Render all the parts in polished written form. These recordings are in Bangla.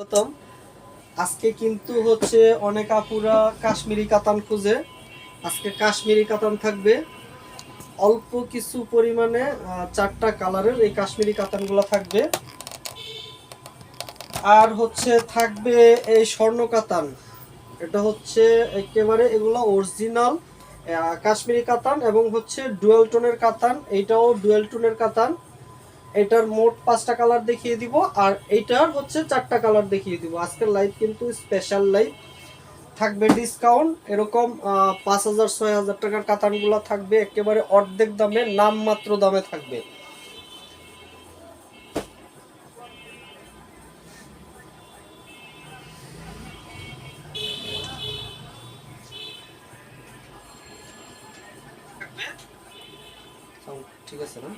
গতম আজকে কিন্তু হচ্ছে অনেক আপুরা কাশ্মীরি কাতান খুঁজে। আজকে কাশ্মীরি কাতান থাকবে অল্প কিছু পরিমাণে, 4টা কালারের এই কাশ্মীরি কাতানগুলো থাকবে। আর হচ্ছে থাকবে এই স্বর্ণ কাতান, এটা হচ্ছে একেবারে এগুলো অরিজিনাল কাশ্মীরি কাতান এবং হচ্ছে ডুয়াল টোনের কাতান। এইটাও ডুয়াল টোনের কাতান। এটার মোট 5টা কালার দেখিয়ে দিব, আর এইটার হচ্ছে 4টা কালার দেখিয়ে দিব। আজকের লাইভ কিন্তু স্পেশাল লাইভ, থাকবে ডিসকাউন্ট এরকম 5,000 6,000 টাকার কাতানগুলো থাকবে একেবারে অর্ধেক দামে, নামমাত্র দামে থাকবে। ঠিক আছে না?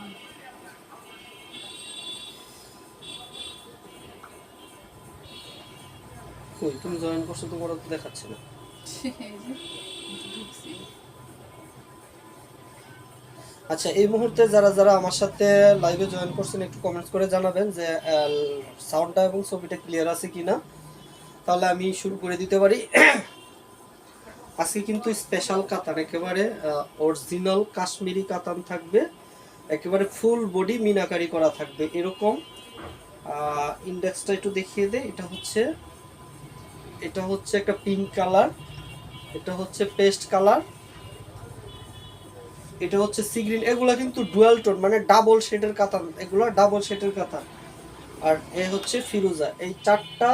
কই তুমি জয়েন করছো, তোমার তো দেখাচ্ছে না। আচ্ছা, এই মুহূর্তে যারা যারা আমার সাথে লাইভে জয়েন করছেন একটু কমেন্টস করে জানাবেন যে সাউন্ডটা এবং ছবিটা ক্লিয়ার আছে কিনা, তাহলে আমি শুরু করে দিতে পারি। আজকে কিন্তু স্পেশাল কাতান, একেবারে অরিজিনাল কাশ্মীরি কাতান থাকবে, একেবারে ফুল বডি মিনাকারি করা থাকবে এরকম। ইন্ডেক্সটা একটু দেখিয়ে দেয়। এটা হচ্ছে একটা পিঙ্ক কালার, এটা হচ্ছে পেস্ট কালার, এটা হচ্ছে সি গ্রিন। এগুলা কিন্তু ডুয়াল টোন, মানে ডাবল শেডের কাতান, এগুলো ডাবল শেডের কাতান। আর এ হচ্ছে ফিরোজা। এই 4টা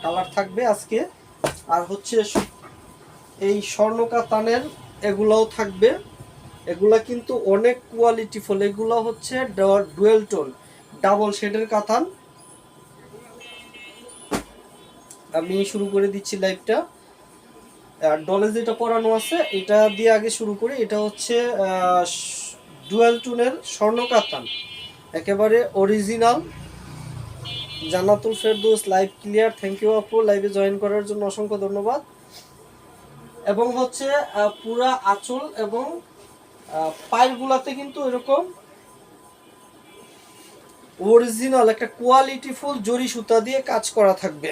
কালার থাকবে আজকে। আর হচ্ছে এই স্বর্ণ কাতানের এগুলাও থাকবে। এগুলা কিন্তু অনেক কোয়ালিটিফুল, এগুলো হচ্ছে ডুয়েল টোন ডাবল শেডের কাতান। আমি শুরু করে দিচ্ছি লাইভটা। ডলে যেটা পরানো আছে এটা দিয়ে আগে শুরু করি। এটা হচ্ছে ডুয়েল টোনের স্বর্ণ কাতান, একেবারে original. Jannatul Ferdous live clear, thank you আপু, লাইভে জয়েন করার জন্য অসংখ্য ধন্যবাদ। এবং হচ্ছে পুরা আঁচল এবং পায়ের গুলাতে কিন্তু এরকম অরিজিনাল একটা কোয়ালিটিফুল জরি সুতা দিয়ে কাজ করা থাকবে।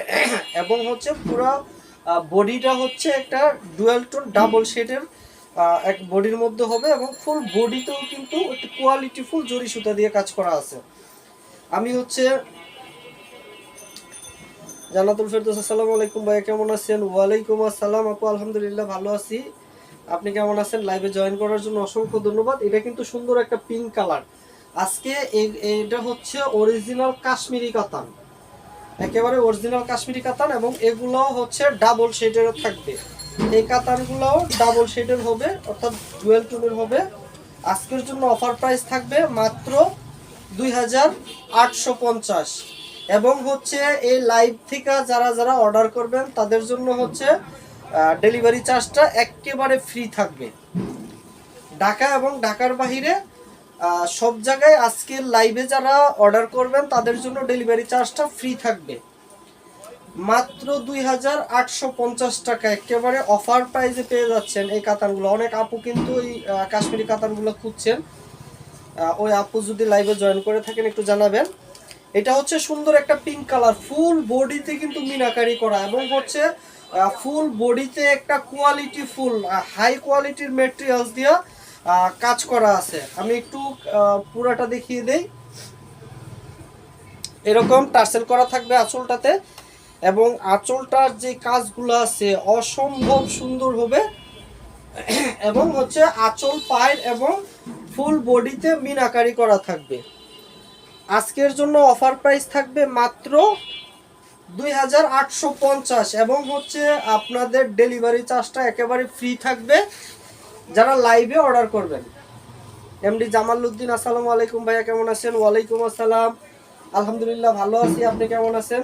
এবং হচ্ছে পুরা বডিটা হচ্ছে একটা ডুয়াল টোন ডাবল শেডের এক বডির মধ্যে হবে, এবং ফুল বডিতেও কিন্তু একটা কোয়ালিটিফুল জরি সুতা দিয়ে কাজ করা আছে। আমি হচ্ছে জান্নাতুল ফেরদৌস, আসসালামু আলাইকুম ভাইয়া, কেমন আছেন? ওয়ালাইকুম আসসালাম আপু, আলহামদুলিল্লাহ ভালো আছি। আপনি কেমন আছেন? লাইভে জয়েন করার জন্য অসংখ্য ধন্যবাদ। এটা কিন্তু সুন্দর একটা পিঙ্ক কালার। আজকে এটা হচ্ছে অরিজিনাল কাশ্মীরি কাতান, একেবারে অরিজিনাল কাশ্মীরি কাতান, এবং এগুলো হচ্ছে ডাবল শেডের থাকবে। এই কাতানগুলোও ডাবল শেডের হবে, অর্থাৎ ডুয়েল টোনের হবে। আজকের জন্য অফার প্রাইস থাকবে মাত্র 2,850। এবং হচ্ছে এই লাইভ থেকে যারা যারা অর্ডার করবেন তাদের জন্য হচ্ছে ডেলিভারি চার্জটা একেবারে ফ্রি থাকবে। ঢাকা এবং ঢাকার বাহিরে সব জায়গায় আজকের লাইভে যারা অর্ডার করবেন তাদের জন্য ডেলিভারি চার্জটা ফ্রি থাকবে মাত্র 2,850 টাকা, একেবারে অফার প্রাইসে পেয়ে যাচ্ছেন এই কাতানগুলো। অনেক আপু কিন্তু এই কাশ্মীরি কাতানগুলো খুঁজছেন, ওই আপু যদি লাইভে জয়েন করে থাকেন একটু জানাবেন। এটা হচ্ছে সুন্দর একটা পিঙ্ক কালার, ফুল বডিতে কিন্তু মিনাকারি করা, এবং হচ্ছে ফুল বডিতে একটা কোয়ালিটি ফুল হাই কোয়ালিটির মেটেরিয়ালস দিয়ে কাজ করা আছে। আমি একটু পুরাটা দেখিয়ে দেই। এরকম টার্সেল করা থাকবে আঁচলটাতে, এবং আঁচলটার যে কাজগুলো আছে অসম্ভব সুন্দর হবে। এবং হচ্ছে আঁচল পায়ের এবং ফুল বডিতে মিনাকারি করা থাকবে। আজকের জন্য অফার প্রাইস থাকবে মাত্র 2,850, এবং হচ্ছে আপনাদের ডেলিভারি চার্জটা একেবারে ফ্রি থাকবে যারা লাইভে অর্ডার করবেন। এমডি জামাল উদ্দিন, আসসালামু আলাইকুম ভাইয়া, কেমন আছেন? ওয়ালাইকুম আসসালাম, আলহামদুলিল্লাহ ভালো আছি, আপনি কেমন আছেন?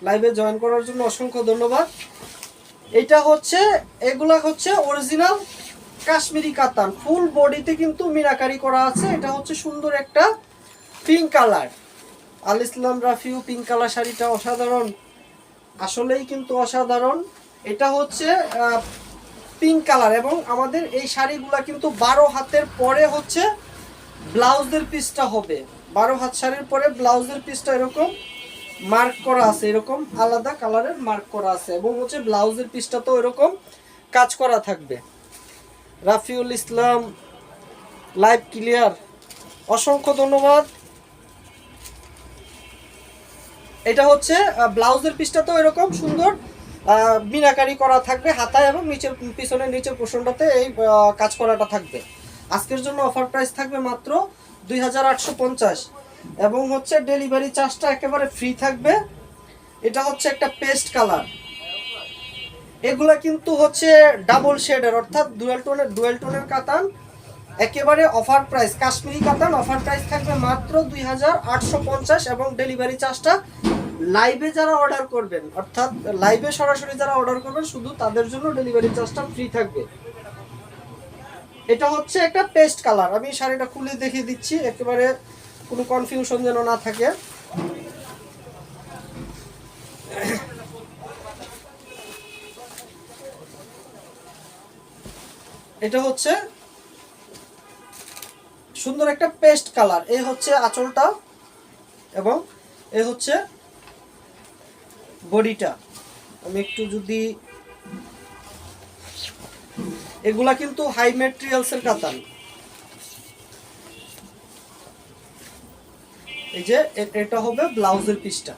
লাইভে জয়েন করার জন্য অসংখ্য ধন্যবাদ। এটা হচ্ছে এগুলা হচ্ছে অরিজিনাল কাশ্মীরি কাতান, ফুল বডিতে কিন্তু মিনাকারি করা আছে। এটা হচ্ছে সুন্দর একটা পিঙ্ক কালার। আল ইসলাম রাফিউ, পিঙ্ক কালার শাড়িটা অসাধারণ, আসলেই কিন্তু অসাধারণ। এটা হচ্ছে পিঙ্ক কালার, এবং আমাদের এই শাড়িগুলা কিন্তু 12 হাতের পরে হচ্ছে ব্লাউজের পিসটা হবে। 12 হাত শাড়ির পরে ব্লাউজের পিসটা এরকম মার্ক করা আছে, এরকম আলাদা কালারের মার্ক করা আছে এবং হচ্ছে ব্লাউজের পিসটা তো এরকম কাজ করা থাকবে। রাফিউল ইসলাম লাইভ ক্লিয়ার, অসংখ্য ধন্যবাদ। এটা হচ্ছে ব্লাউজের পিসটা তো এরকম সুন্দর মিনাকারি করা থাকবে হাতায় এবং নিচের পিছনের নিচের পোর্শনটাতে এই কাজ করাটা থাকবে। আজকের জন্য অফার প্রাইস থাকবে মাত্র 2850 এবং হচ্ছে ডেলিভারি চার্জটা একেবারে ফ্রি থাকবে। এটা হচ্ছে একটা পেস্ট কালার, এগুলা কিন্তু হচ্ছে ডাবল শেডের অর্থাৎ ডুয়েল টোনের কাতান, একেবারে অফার প্রাইস কাশ্মীরি কাতান। অফার প্রাইস থাকবে মাত্র 2850 এবং ডেলিভারি চার্জটা লাইভে যারা অর্ডার করবেন অর্থাৎ লাইভে সরাসরি যারা অর্ডার করবেন শুধু তাদের জন্য ডেলিভারি চার্জটা ফ্রি থাকবে। এটা হচ্ছে একটা পেস্ট কালার, আমি শাড়িটা খুলে দেখিয়ে দিচ্ছি একেবারে কোনো কনফিউশন যেন না থাকে। এটা হচ্ছে সুন্দর একটা পেস্ট কালার, এই হচ্ছে আঁচলটা এবং এই হচ্ছে বডিটা। আমি একটু যদি, এগুলা কিন্তু হাই ম্যাটেরিয়ালসের কাতান। এই যে এটা হবে ব্লাউজের পিসটা।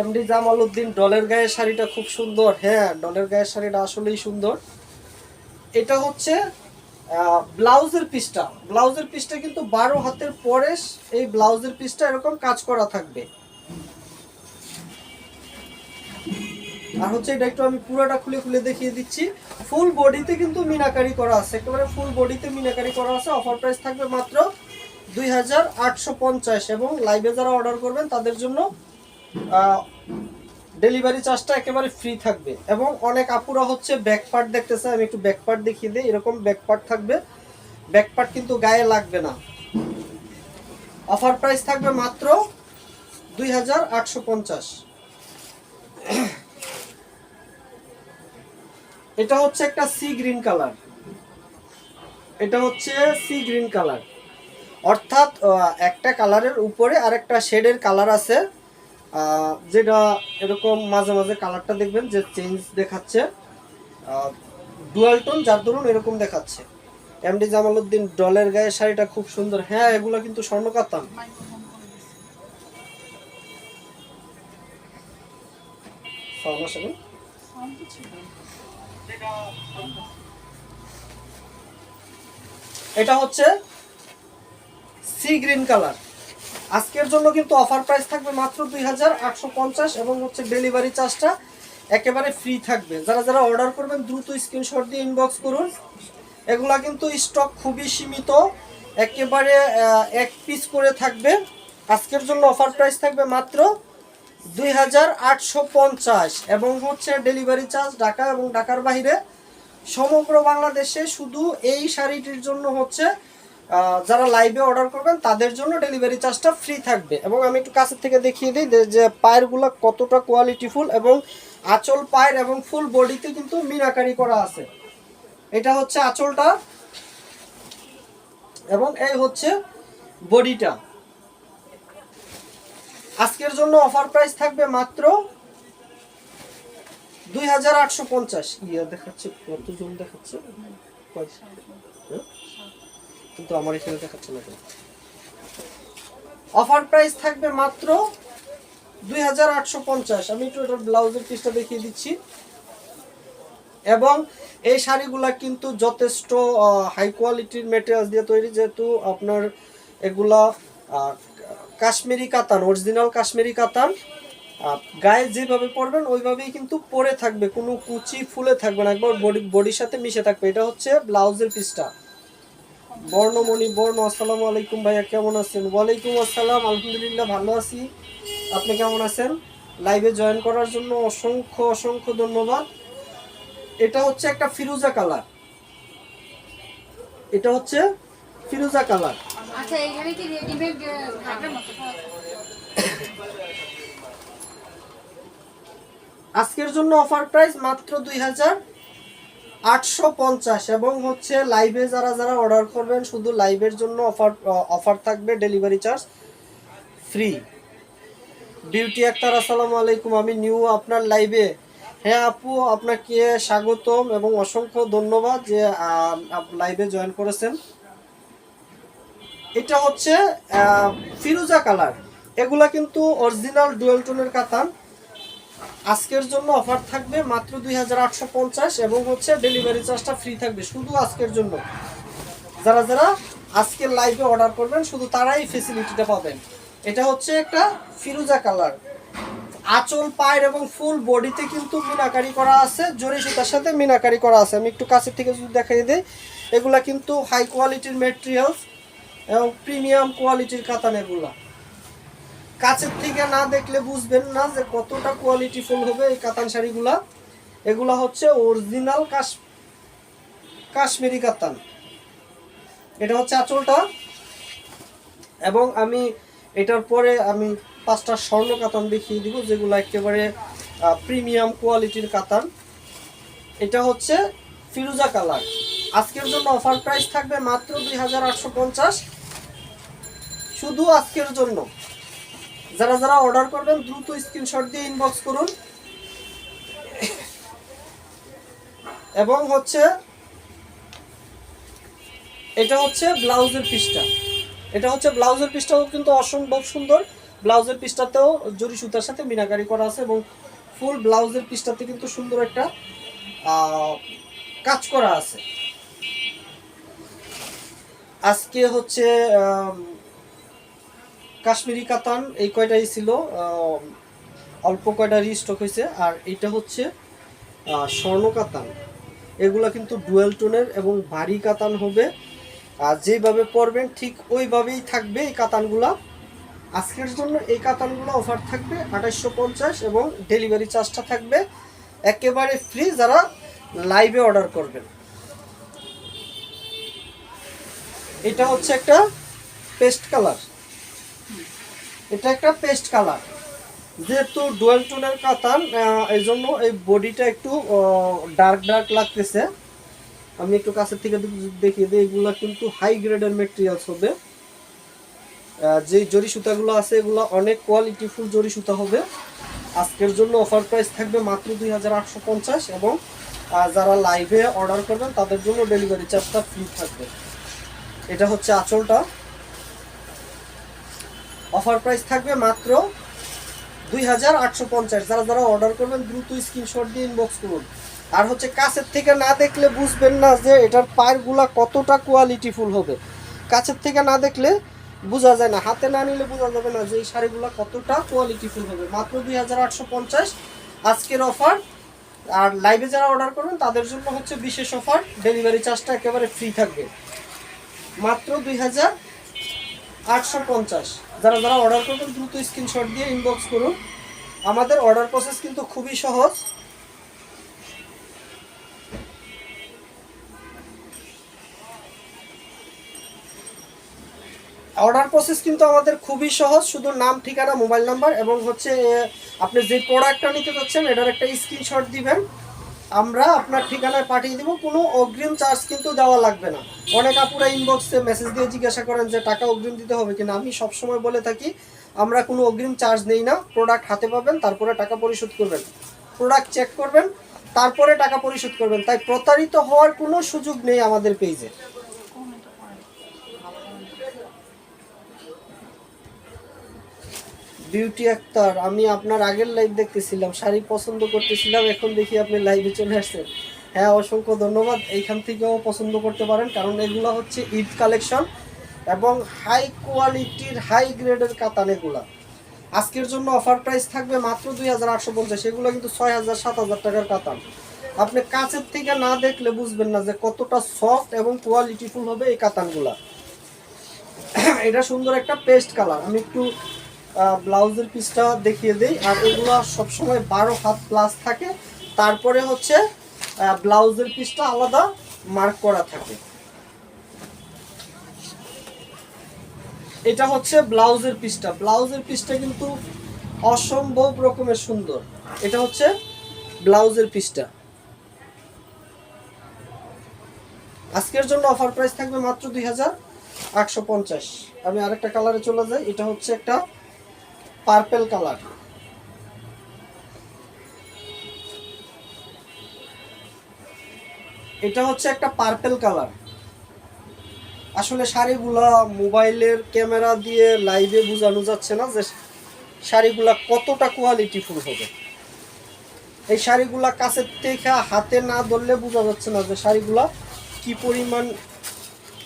এমডি জামালউদ্দিন ডলের গায়ের শাড়িটা খুব সুন্দর। হ্যাঁ, ডলের গায়ের শাড়িটা আসলেই সুন্দর। এটা হচ্ছে ব্লাউজের পিসটা। ব্লাউজের পিসটা কিন্তু 12 হাতের পরে এই ব্লাউজের পিসটা এরকম কাজ করা থাকবে। আর হচ্ছে এটা একটু আমি পুরোটা খুলে খুলে দেখিয়ে দিচ্ছি। ফুল বডিতে কিন্তু মিনাকারি করা আছে, একেবারে ফুল বডিতে মিনাকারি করা আছে। অফার প্রাইস থাকবে মাত্র 2850 এবং লাইভে যারা অর্ডার করবেন তাদের জন্য ডেলিভারি চার্জটা একেবারে ফ্রি থাকবে। এবং অনেক আপুরা হচ্ছে ব্যাক পার্ট দেখতেছে, আমি একটু ব্যাক পার্ট দেখিয়ে দিই। এরকম ব্যাক পার্ট থাকবে, ব্যাক পার্ট কিন্তু গায়ে লাগবে না। অফার প্রাইস থাকবে মাত্র 2850। এটা হচ্ছে একটা সি গ্রিন কালার, এটা হচ্ছে সি গ্রিন কালার অর্থাৎ একটা কালারের উপরে আরেকটা শেডের কালার আছে, যেটা এরকম মাঝে মাঝে কালারটা দেখবেন যে চেঞ্জ দেখাচ্ছে, ডুয়াল টোন, যার দরুন এরকম দেখাচ্ছে। এমডি জামালউদ্দিন ডলের গায়ে শাড়িটা খুব সুন্দর। হ্যাঁ, এগুলো কিন্তু স্বর্ণ কাতান। এটা হচ্ছে সি গ্রিন কালার। আজকের জন্য কিন্তু অফার প্রাইস থাকবে মাত্র 2850 এবং হচ্ছে ডেলিভারি চার্জটা একেবারে ফ্রি থাকবে। যারা যারা অর্ডার করবেন দ্রুত স্ক্রিনশট দিয়ে ইনবক্স করুন। এগুলা কিন্তু স্টক খুবই সীমিত, একেবারে এক পিস করে থাকবে। আজকের জন্য অফার প্রাইস থাকবে মাত্র 2850 এবং হচ্ছে ডেলিভারি চার্জ ঢাকা এবং ঢাকার বাইরে সমগ্র বাংলাদেশে শুধু এই শাড়িটির জন্য হচ্ছে যারা লাইভে অর্ডার করবেন তাদের জন্য ডেলিভারি চার্জটা ফ্রি থাকবে। এবং আমি একটু কাছের থেকে দেখিয়ে দিই যে পায়েরগুলো কতটা কোয়ালিটিফুল এবং আঁচল পায়ের এবং ফুল বডিতে কিন্তু মিনাকারি করা আছে। এটা হচ্ছে আঁচলটা এবং এই হচ্ছে বডিটা। আজকের জন্য অফার প্রাইস থাকবে মাত্র 2850। ইয়া দেখাচ্ছে কতজন দেখাচ্ছে কিন্তু আমার এখানে দেখাচ্ছে না। অফার প্রাইস থাকবে মাত্র 2850। আমি একটু এটার ব্লাউজের পিসটা দেখিয়ে দিচ্ছি। এবং এই শাড়িগুলা কিন্তু যথেষ্ট হাই কোয়ালিটির মেটেরিয়ালস দিয়ে তৈরি, যেহেতু আপনার এগুলা কাশ্মীরি কাতান, অরিজিনাল কাশ্মীরি কাতান। গায়ে যেভাবে পরবেন ওইভাবেই কিন্তু পরে থাকবে, কোনো কুচি ফুলে থাকবে না, একবার বডির সাথে মিশে থাকবে। এটা হচ্ছে ব্লাউজের পিসটা। বর্ণমণি বর্ণ, আসসালামু আলাইকুম ভাইয়া, কেমন আছেন? ওয়ালাইকুম আসসালাম, আলহামদুলিল্লাহ ভালো আছি। আপনি কেমন আছেন? লাইভে জয়েন করার জন্য অসংখ্য অসংখ্য ধন্যবাদ। এটা হচ্ছে একটা ফিরোজা কালার, এটা হচ্ছে ফিরোজা কালার। আচ্ছা, এখানে কি রেডিমেড ঢাকার মতো? আজকের জন্য অফার প্রাইস মাত্র 850 এবং হচ্ছে লাইভে যারা যারা অর্ডার করবেন শুধু লাইভের জন্য অফার থাকবে, delivery charge free. Beauty Akter আসসালামু আলাইকুম, আমি নিউ আপনার লাইভে। হ্যাঁ আপু, আপনাকে স্বাগতম এবং অসংখ্য ধন্যবাদ যে লাইভে জয়েন করেছেন। এটা হচ্ছে ফিরোজা কালার, এগুলা কিন্তু অরিজিনাল ডুয়েল টোনের কাতান। আজকের জন্য অফার থাকবে মাত্র 2850 এবং হচ্ছে ডেলিভারি চার্জটা ফ্রি থাকবে শুধু আজকের জন্য। যারা যারা আজকের লাইভে অর্ডার করবেন শুধু তারাই ফেসিলিটিটা পাবেন। এটা হচ্ছে একটা ফিরোজা কালার, আঁচল পায়ের এবং ফুল বডিতে কিন্তু মিনাকারি করা আছে, জরি সুতার সাথে মিনাকারি করা আছে। আমি একটু কাছের থেকে যদি দেখাই দিই, এগুলা কিন্তু হাই কোয়ালিটির মেটেরিয়ালস এবং প্রিমিয়াম কোয়ালিটির কাতান। এগুলা কাছের থেকে না দেখলে বুঝবেন না যে কতটা কোয়ালিটিফুল হবে এই কাতান শাড়িগুলা। এগুলা হচ্ছে অরিজিনাল কাশ্মীরি কাতান। এটা হচ্ছে আঁচলটা, এবং আমি এটার পরে আমি 5টা স্বর্ণ কাতান দেখিয়ে দিব যেগুলো একেবারে প্রিমিয়াম কোয়ালিটির কাতান। এটা হচ্ছে ফিরোজা কালার। আজকের জন্য অফার প্রাইস থাকবে মাত্র 2850 শুধু আজকের জন্য। যারা যারা অর্ডার করবেন দ্রুত স্ক্রিনশট দিয়ে ইনবক্স করুন। এবং হচ্ছে এটা হচ্ছে ব্লাউজের পিসটা, এটা হচ্ছে ব্লাউজের পিসটাও কিন্তু অসম্ভব সুন্দর। ব্লাউজের পিসটাতেও জরি সুতার সাথে মিনাকারি করা আছে এবং ফুল ব্লাউজের পিসটাতে কিন্তু সুন্দর একটা কাজ করা আছে। আজকে হচ্ছে কাশ্মীরি কাতান এই কয়টাই ছিল, অল্প কয়টা রিস্টক হয়েছে। আর এটা হচ্ছে স্বর্ণ কাতান, এগুলা কিন্তু ডুয়েল টোনের এবং ভারী কাতান হবে। আর যেভাবে পরবেন ঠিক ওইভাবেই থাকবে এই কাতানগুলা। আজকের জন্য এই কাতানগুলো অফার থাকবে 2850 এবং ডেলিভারি চার্জটা থাকবে একেবারে ফ্রি যারা লাইভে অর্ডার করবেন। এটা হচ্ছে একটা পেস্ট কালার, এটা একটা পেস্ট কালার। যেহেতু ডুয়েল টোনের কাতান এই জন্য এই বডিটা একটু ডার্ক ডার্ক লাগতেছে। আমি একটু কাছের থেকে দেখিয়ে দিই, এগুলো কিন্তু হাই গ্রেডের মেটেরিয়ালস হবে। যে জরি সুতাগুলো আছে এগুলো অনেক কোয়ালিটিফুল জরি সুতা হবে। আজকের জন্য অফার প্রাইস থাকবে মাত্র 2850 এবং যারা লাইভে অর্ডার করবেন তাদের জন্য ডেলিভারি চার্জটা ফ্রি থাকবে। এটা হচ্ছে আঁচলটা, অফার প্রাইস থাকবে মাত্র 2850। যারা যারা অর্ডার করবেন দ্রুত স্ক্রিনশট দিয়ে ইনবক্স করুন। আর হচ্ছে কাছের থেকে না দেখলে বুঝবেন না যে এটার পায়েরগুলা কতটা কোয়ালিটিফুল হবে। কাছের থেকে না দেখলে বোঝা যায় না, হাতে না নিলে বোঝা যাবে না যে এই শাড়িগুলো কতটা কোয়ালিটিফুল হবে। মাত্র 2850 আজকের অফার। আর লাইভে যারা অর্ডার করবেন তাদের জন্য হচ্ছে বিশেষ অফার, ডেলিভারি চার্জটা একেবারে ফ্রি থাকবে মাত্র 2850। যারা যারা অর্ডার করবেন দ্রুত স্ক্রিনশট দিয়ে ইনবক্স করুন। আমাদের অর্ডার প্রসেস কিন্তু খুবই সহজ। অর্ডার প্রসেস কিন্তু আমাদের খুবই সহজ, শুধু নাম, ঠিকানা, মোবাইল নাম্বার এবং হচ্ছে আপনি যে প্রোডাক্টটা নিতে যাচ্ছেন এটার একটা স্ক্রিনশট দিবেন, আমরা আপনার ঠিকানায় পাঠিয়ে দিব। কোনো অগ্রিম চার্জ কিন্তু দেওয়া লাগবে না। অনেক আপুরা ইনবক্সে মেসেজ দিয়ে জিজ্ঞাসা করেন যে টাকা অগ্রিম দিতে হবে কিনা। আমি সবসময় বলে থাকি আমরা কোনো অগ্রিম চার্জ নেই না। প্রোডাক্ট হাতে পাবেন, তারপরে টাকা পরিশোধ করবেন, প্রোডাক্ট চেক করবেন, তারপরে টাকা পরিশোধ করবেন। তাই প্রতারিত হওয়ার কোনো সুযোগ নেই আমাদের পেজে। বিউটি আক্তার, আমি আপনার আগের লাইভ দেখতেছিলাম, শাড়ি পছন্দ করতেছিলাম, এখন দেখি আপনি লাইভে চলে আসছেন। হ্যাঁ অসংখ্য ধন্যবাদ। এইখান থেকেও পছন্দ করতে পারেন, কারণ এগুলো হচ্ছে ঈদ কালেকশন এবং হাই কোয়ালিটির হাই গ্রেডের কাতান। এগুলা আজকের জন্য অফার প্রাইস থাকবে মাত্র 2850। এগুলো কিন্তু 6000-7000 টাকার কাতান। আপনি কাছের থেকে না দেখলে বুঝবেন না যে কতটা সফট এবং কোয়ালিটিফুল হবে এই কাতানগুলা। এটা সুন্দর একটা পেস্ট কালার। আমি একটু ব্লাউজের পিসটা দেখিয়ে দেই। আর এগুলো সবসময় 12 হাত প্লাস থাকে, তারপরে হচ্ছে ব্লাউজের পিসটা আলাদা মার্ক করা থাকে। এটা হচ্ছে ব্লাউজের পিসটা, ব্লাউজের পিসটা কিন্তু অসম্ভব রকমের সুন্দর। এটা হচ্ছে ব্লাউজের পিসটা। আজকের জন্য অফার প্রাইস থাকবে মাত্র 2850। আমি আরেকটা কালারে চলে যাই, এটা হচ্ছে একটা পার্পল কালার। এটা হচ্ছে একটা পার্পল কালার। আসলে শাড়িগুলা মোবাইলের ক্যামেরা দিয়ে লাইভে বোঝানো যাচ্ছে না যে শাড়িগুলা কতটা কোয়ালিটিফুল হবে। এই শাড়িগুলা কাছের থেকে হাতে না ধরলে বোঝা যাচ্ছে না যে শাড়িগুলা কি পরিমাণ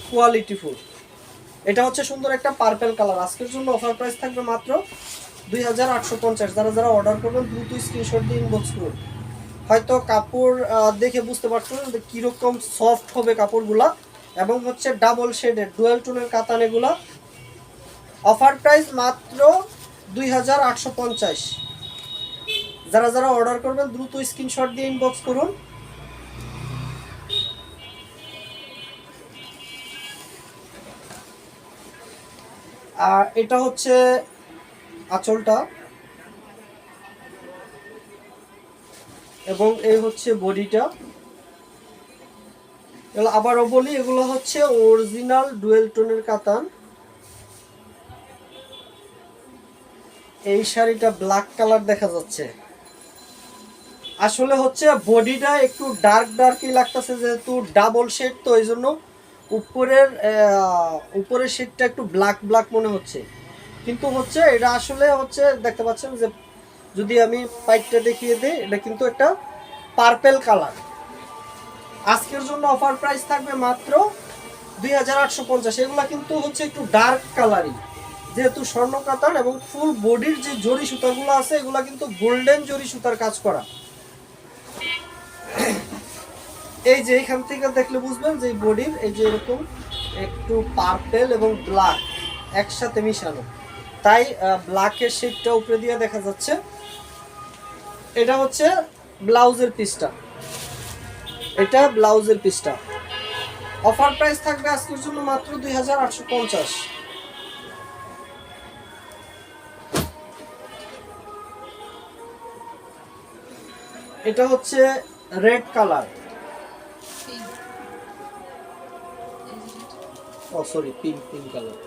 কোয়ালিটিফুল। এটা হচ্ছে সুন্দর একটা পার্পল কালার। আজকের জন্য অফার প্রাইস থাকবে মাত্র 2850। যারা যারা অর্ডার করবেন দ্রুত স্ক্রিনশট দিয়ে ইনবক্স করুন। হয়তো কাপড় দেখে বুঝতে পারছেন যে কীরকম সফট হবে কাপড়গুলা, এবং হচ্ছে ডাবল শেডের ডুয়েল টোনের কাতান এগুলা। অফার প্রাইস মাত্র 2850। যারা যারা অর্ডার করবেন দ্রুত স্ক্রিনশট দিয়ে ইনবক্স করুন। আর এটা হচ্ছে আঁচলটা, এবং এই হচ্ছে বডিটা। এগুলো আবারও বলি, এগুলো হচ্ছে অরিজিনাল ডুয়েল টোনের কাতান। এই শাড়িটা ব্ল্যাক কালার দেখা যাচ্ছে। আসলে হচ্ছে বডিটা একটু ডার্ক ডার্কই লাগতেছে, যেহেতু ডাবল শেড, তো এই জন্য উপরের শেডটা একটু ব্ল্যাক ব্ল্যাক মনে হচ্ছে। কিন্তু হচ্ছে এটা আসলে হচ্ছে দেখতে পাচ্ছেন যে, যদি আমি পাইপটা দেখিয়ে দিই, এটা কিন্তু একটা পার্পল কালার। আজকের জন্য অফার প্রাইস থাকবে মাত্র 2850। এগুলা কিন্তু হচ্ছে একটু ডার্ক কালারই, যেহেতু স্বর্ণ কাতান, এবং ফুল বডির যে জরি সুতাগুলো আছে এগুলা কিন্তু গোল্ডেন জরি সুতার কাজ করা। এই যে এখান থেকে দেখলে বুঝবেন যে বডির এই যে এরকম একটু পার্পল এবং ব্ল্যাক একসাথে মিশানো, তাই ব্ল্যাকের শেডটা উপরে দিয়ে দেখা যাচ্ছে। এটা হচ্ছে ব্লাউজের পিসটা, এটা ব্লাউজের পিসটা। অফার প্রাইস থাকবে আজকের জন্য মাত্র 2850। এটা হচ্ছে রেড কালার, ও সরি পিঙ্ক কালার।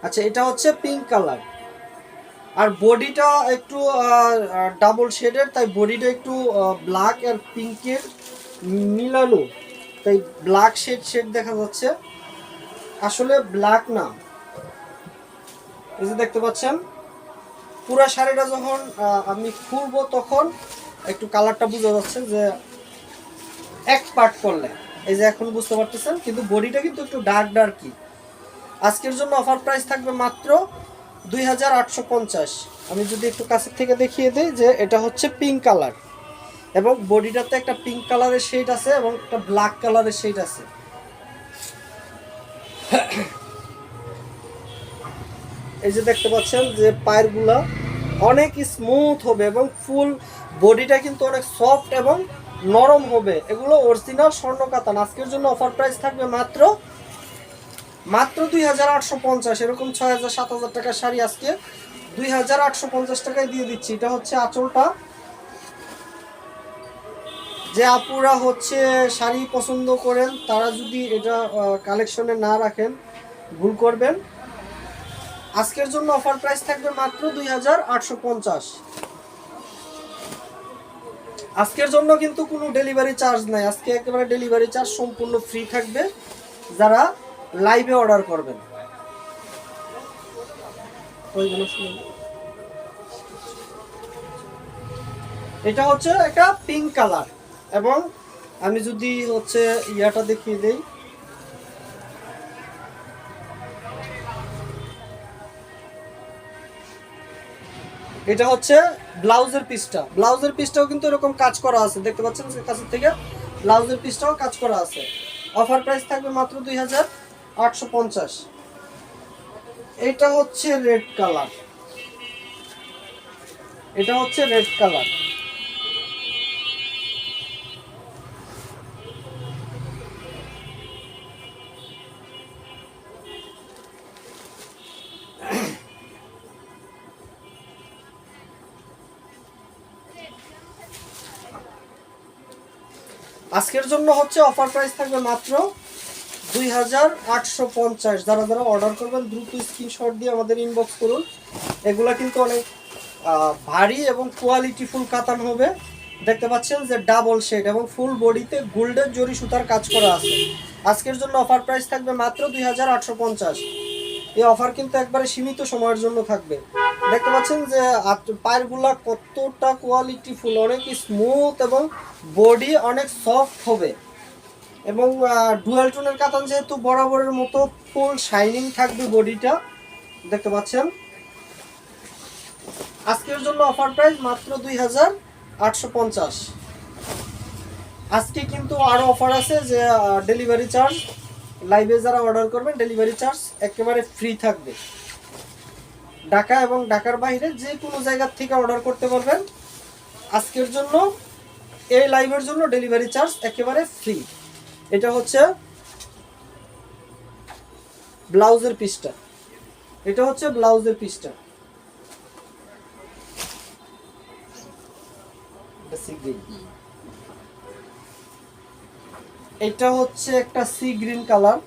আচ্ছা, এটা হচ্ছে পিঙ্ক কালার। আর বডিটা একটু ডাবল শেডের, তাই বডিটা একটু ব্ল্যাক আর পিঙ্কের মিলানো, তাই ব্ল্যাক শেড দেখা যাচ্ছে। আসলে ব্ল্যাক না, এই যে দেখতে পাচ্ছেন পুরো শাড়িটা যখন আমি খুলবো তখন একটু কালারটা বোঝা যাচ্ছে যে এক পার্ট করলে, এই যে এখন বুঝতে পারতেছেন, কিন্তু বডিটা কিন্তু একটু ডার্কই। আজকের জন্য অফার প্রাইস থাকবে মাত্র 2850। আমি যদি একটু কাছের থেকে দেখিয়ে দিই, যে এটা হচ্ছে পিঙ্ক কালার, এবং বডিটাতে একটা পিঙ্ক কালারের শেড আছে এবং একটা ব্ল্যাক কালারের শেড আছে। এই যে দেখতে পাচ্ছেন যে পায়েরগুলা অনেক স্মুথ হবে, এবং ফুল বডিটা কিন্তু অনেক সফট এবং নরম হবে। এগুলো অরিজিনাল স্বর্ণ কাতান। আজকের জন্য অফার প্রাইস থাকবে মাত্র 2850। এরকম 6000-7000 টাকার শাড়ি আজকে 2850 টাকায় দিয়ে দিচ্ছি। এটা হচ্ছে আঁচলটা। যে আপুরা হচ্ছে শাড়ি পছন্দ করেন তারা যদি এটা কালেকশনে না রাখেন ভুল করবেন। আজকের জন্য অফার প্রাইস থাকবে মাত্র 2850। আজকের জন্য কিন্তু কোনো ডেলিভারি চার্জ নাই, আজকে একেবারে ডেলিভারি চার্জ সম্পূর্ণ ফ্রি থাকবে যারা লাইভে অর্ডার করবেন। এটা হচ্ছে একটা পিঙ্ক কালার, এবং আমি যদি হচ্ছে ইয়াটা দেখিয়ে দেই, এটা হচ্ছে ব্লাউজের পিসটা। ব্লাউজের পিসটাও কিন্তু এরকম কাজ করা আছে, দেখতে পাচ্ছেন কাছের থেকে ব্লাউজের পিসটাও কাজ করা আছে। অফার প্রাইস থাকবে মাত্র 2850। এটা হচ্ছে রেড কালার, এটা হচ্ছে রেড কালার। আজকের জন্য হচ্ছে অফার প্রাইস থাকবে মাত্র 2850। যারা যারা অর্ডার করবেন দ্রুত স্ক্রিনশট দিয়ে আমাদের ইনবক্স করুন। এগুলা কিন্তু অনেক ভারী এবং কোয়ালিটিফুল কাতান হবে। দেখতে পাচ্ছেন যে ডাবল শেড এবং ফুল বডিতে গোল্ডেন জরি সুতার কাজ করা আছে। আজকের জন্য অফার প্রাইস থাকবে মাত্র 2850। এই অফার কিন্তু একবারে সীমিত সময়ের জন্য থাকবে। দেখতে পাচ্ছেন যে পায়েরগুলা কতটা কোয়ালিটিফুল, অনেক স্মুথ এবং বডি অনেক সফট হবে। এবং ডুয়াল টোনের কাতান যেহেতু বরাবরের মতো ফুল শাইনিং থাকবে বডিটা, দেখতে পাচ্ছেন। আজকের জন্য অফার প্রাইস মাত্র 2850। আজকে কিন্তু আরো অফার আছে যে ডেলিভারি চার্জ, লাইভে যারা অর্ডার করবেন ডেলিভারি চার্জ একেবারে ফ্রি থাকবে। ঢাকা এবং ঢাকার বাইরে যে কোনো জায়গা থেকে অর্ডার করতে পারবেন। আজকের জন্য এই লাইভের জন্য ডেলিভারি চার্জ একেবারে ফ্রি। এটা হচ্ছে ব্লাউজের পিসটা, এটা হচ্ছে ব্লাউজের পিসটা। এটা হচ্ছে একটা সি গ্রিন কালার।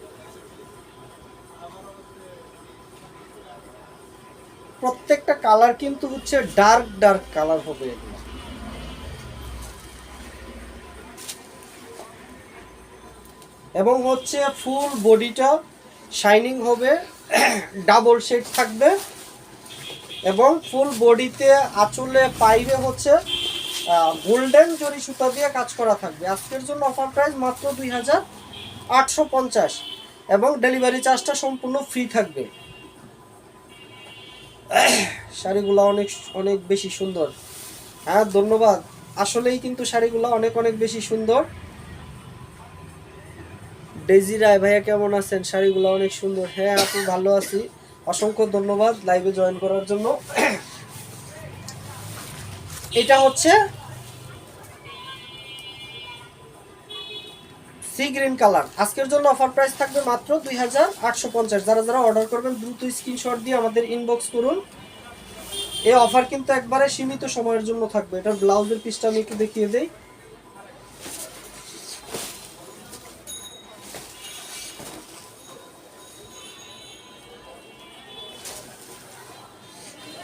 প্রত্যেকটা কালার কিন্তু হচ্ছে ডার্ক ডার্ক কালার হবে এগুলো। এবং হচ্ছে ফুল বডিটা শাইনিং হবে, ডাবল শেড থাকবে এবং ফুল বডিতে আঁচলে পাইবে হচ্ছে গোল্ডেন জরি সুতা দিয়ে কাজ করা থাকবে। আজকের জন্য অফার প্রাইস মাত্র 2850 এবং ডেলিভারি চার্জটা সম্পূর্ণ ফ্রি থাকবে। শাড়িগুলো অনেক অনেক বেশি সুন্দর। হ্যাঁ ধন্যবাদ, আসলেই কিন্তু শাড়িগুলো অনেক অনেক বেশি সুন্দর। ডেজি রায় ভাইয়া কেমন আছেন? শাড়িগুলো অনেক সুন্দর। হ্যাঁ আপু ভালো আছি, অসংখ্য ধন্যবাদ লাইভে জয়েন করার জন্য। এটা হচ্ছে সি গ্রিন কালার। আজকের জন্য অফার প্রাইস থাকবে মাত্র 2850। যারা যারা অর্ডার করবেন দ্রুত স্ক্রিনশট দিয়ে আমাদের ইনবক্স করুন। এই অফার কিন্তু একবারে সীমিত সময়ের জন্য থাকবে। এটার ব্লাউজের পিসটা আমি একটু দেখিয়ে দেই।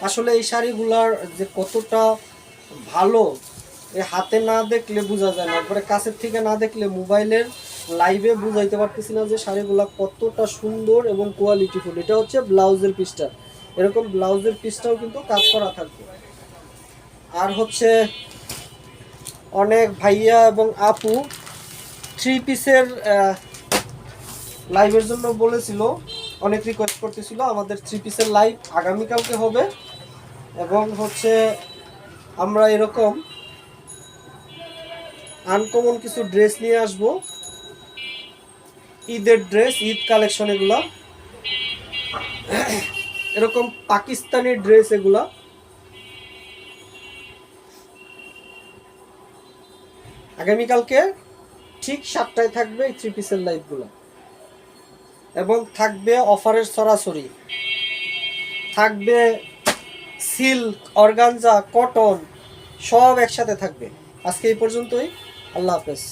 আসলে এই শাড়িগুলার যে কতটা ভালো এই হাতে না দেখলে বোঝা যায় না, একবারে কাছের থেকে না দেখলে মোবাইলের লাইভে বুঝাইতে পারতেছি না যে শাড়িগুলা কতটা সুন্দর এবং কোয়ালিটিফুল। এটা হচ্ছে ব্লাউজের পিসটা, এরকম ব্লাউজের পিসটাও কিন্তু কাজ করা থাকবে। আর হচ্ছে অনেক ভাইয়া এবং আপু 3 পিসের লাইভের জন্য বলেছিল, অনেক রিকোয়েস্ট করতেছিল। আমাদের 3 পিসের লাইভ আগামীকালকে হবে এবং হচ্ছে আমরা এরকম আনকমন কিছু ড্রেস নিয়ে আসব, ঈদের ড্রেস, ঈদ কালেকশন। এগুলা এরকম পাকিস্তানি ড্রেস, এগুলা আগামীকালকে ঠিক 7টায় থাকবে এই 3 পিসের লাইভগুলো। এবং থাকবে অফারের সরাসরি, থাকবে সিল্ক, অর্গানজা, কটন সব একসাথে থাকবে। আজকে এই পর্যন্তই, আল্লাহ হাফেজ।